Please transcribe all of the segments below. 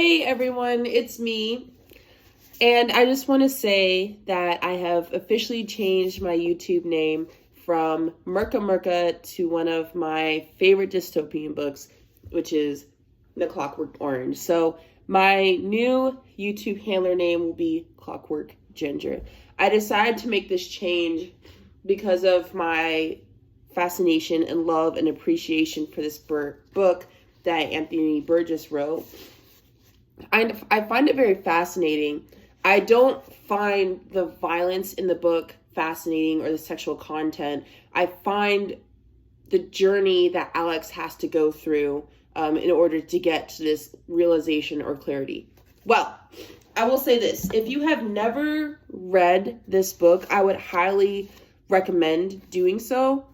Hey everyone, it's me. And I just want to say that I have officially changed my YouTube name from Merca Merca to one of my favorite dystopian books, which is The Clockwork Orange. So my new YouTube handler name will be Clockwork Ginger. I decided to make this change because of my fascination and love and appreciation for this book that Anthony Burgess wrote. I find it very fascinating. I don't find the violence in the book fascinating or the sexual content. I find the journey that Alex has to go through in order to get to this realization or clarity. Well, I will say this. If you have never read this book, I would highly recommend doing so.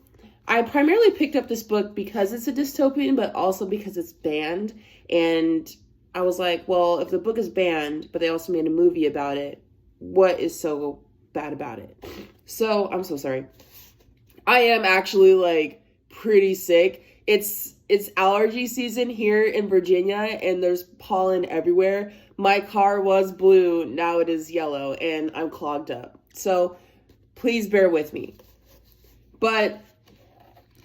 I primarily picked up this book because it's a dystopian, but also because it's banned. And I was like, well, if the book is banned, but they also made a movie about it, what is so bad about it? So, I'm so sorry. I am actually pretty sick. It's allergy season here in Virginia and there's pollen everywhere. My car was blue, now it is yellow and I'm clogged up. So, please bear with me. But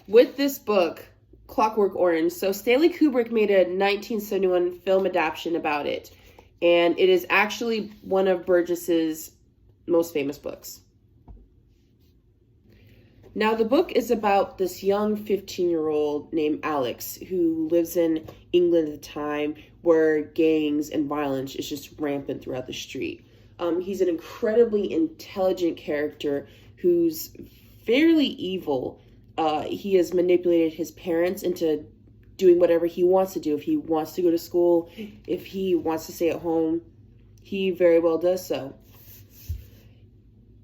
with this book, Clockwork Orange. So Stanley Kubrick made a 1971 film adaptation about it, and it is actually one of Burgess's most famous books. Now, the book is about this young 15-year-old named Alex who lives in England at the time where gangs and violence is just rampant throughout the street. He's an incredibly intelligent character who's fairly evil. He has manipulated his parents into doing whatever he wants to do. If he wants to go to school, if he wants to stay at home, he very well does so.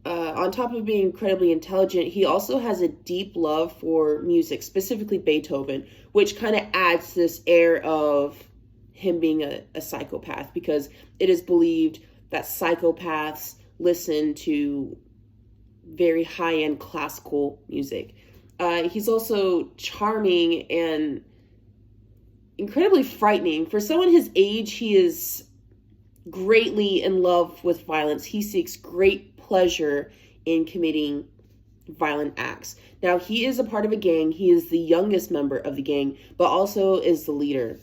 On top of being incredibly intelligent, he also has a deep love for music, specifically Beethoven, which kind of adds to this air of him being a psychopath, because it is believed that psychopaths listen to very high-end classical music. He's also charming and incredibly frightening. For someone his age, he is greatly in love with violence. He seeks great pleasure in committing violent acts. Now, he is a part of a gang. He is the youngest member of the gang, but also is the leader.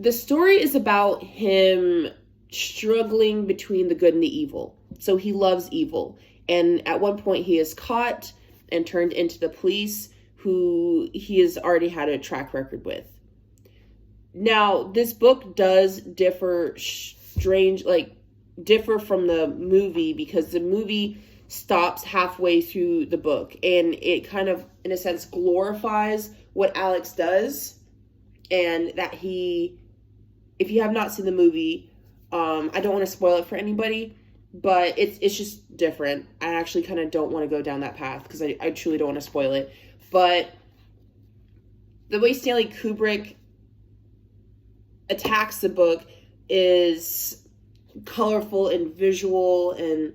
The story is about him struggling between the good and the evil. So he loves evil. And at one point he is caught and turned into the police, who he has already had a track record with. Now, this book does differ from the movie, because the movie stops halfway through the book and it kind of, in a sense, glorifies what Alex does. And that if you have not seen the movie, I don't want to spoil it for anybody, but it's just different. I actually kind of don't want to go down that path because I truly don't want to spoil it. But the way Stanley Kubrick attacks the book is colorful and visual. And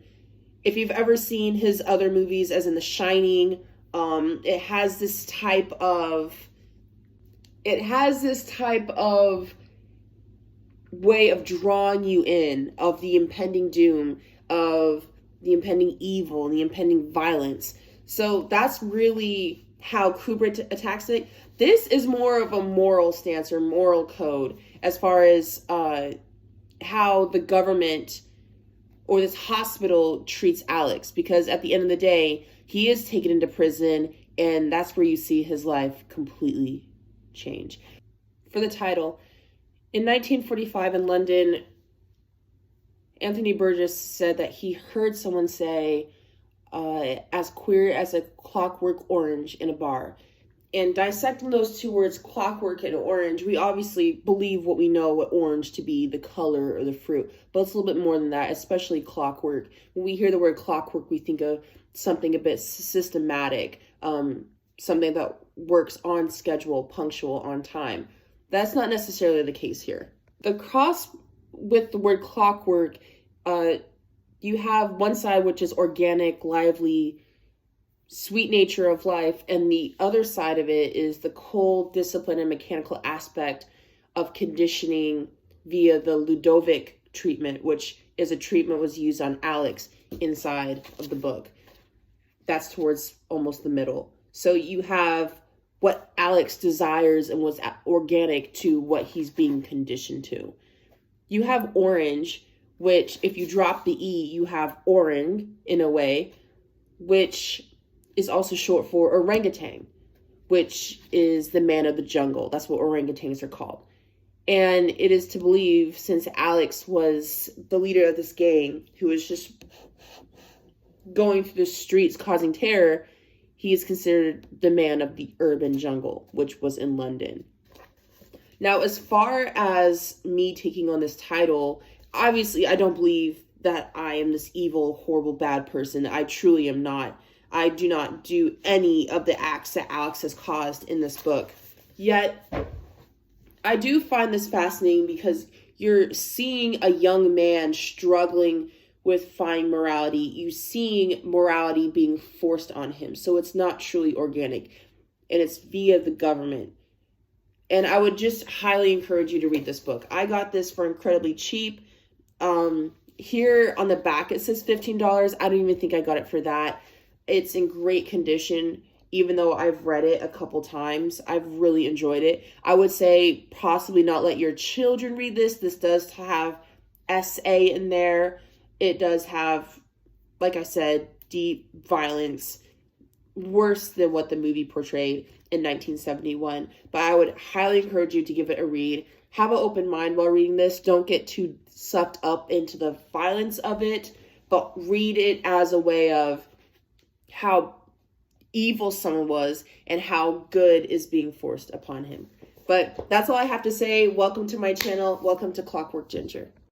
if you've ever seen his other movies, as in The Shining, it has this type of way of drawing you in, of the impending doom, of the impending evil and the impending violence. So that's really how Kubrick attacks it. This is more of a moral stance or moral code as far as how the government or this hospital treats Alex, because at the end of the day, he is taken into prison, and that's where you see his life completely change. For the title, in 1945 in London, Anthony Burgess said that he heard someone say, as queer as a clockwork orange in a bar. And dissecting those two words, clockwork and orange, we obviously believe what we know what orange to be, the color or the fruit. But it's a little bit more than that, especially clockwork. When we hear the word clockwork, we think of something a bit systematic, something that works on schedule, punctual, on time. That's not necessarily the case here. The cross with the word clockwork, you have one side which is organic, lively, sweet nature of life, and the other side of it is the cold, discipline, and mechanical aspect of conditioning via the Ludovic treatment, which is a treatment was used on Alex inside of the book. That's towards almost the middle. So you have what Alex desires and was organic to what he's being conditioned to. You have orange, which if you drop the E, you have orang in a way, which is also short for orangutan, which is the man of the jungle. That's what orangutans are called. And it is to believe, since Alex was the leader of this gang who was just going through the streets causing terror, he is considered the man of the urban jungle, which was in London. Now, as far as me taking on this title, obviously I don't believe that I am this evil, horrible, bad person. I truly am not. I do not do any of the acts that Alex has caused in this book. Yet, I do find this fascinating because you're seeing a young man struggling with finding morality. You're seeing morality being forced on him. So it's not truly organic. And it's via the government. And I would just highly encourage you to read this book. I got this for incredibly cheap. Here on the back it says $15. I don't even think I got it for that. It's in great condition. Even though I've read it a couple times, I've really enjoyed it. I would say possibly not let your children read this. This does have SA in there. It does have, like I said, deep violence, worse than what the movie portrayed in 1971. But I would highly encourage you to give it a read. Have an open mind while reading this. Don't get too sucked up into the violence of it, but read it as a way of how evil someone was and how good is being forced upon him. But that's all I have to say. Welcome to my channel. Welcome to Clockwork Ginger.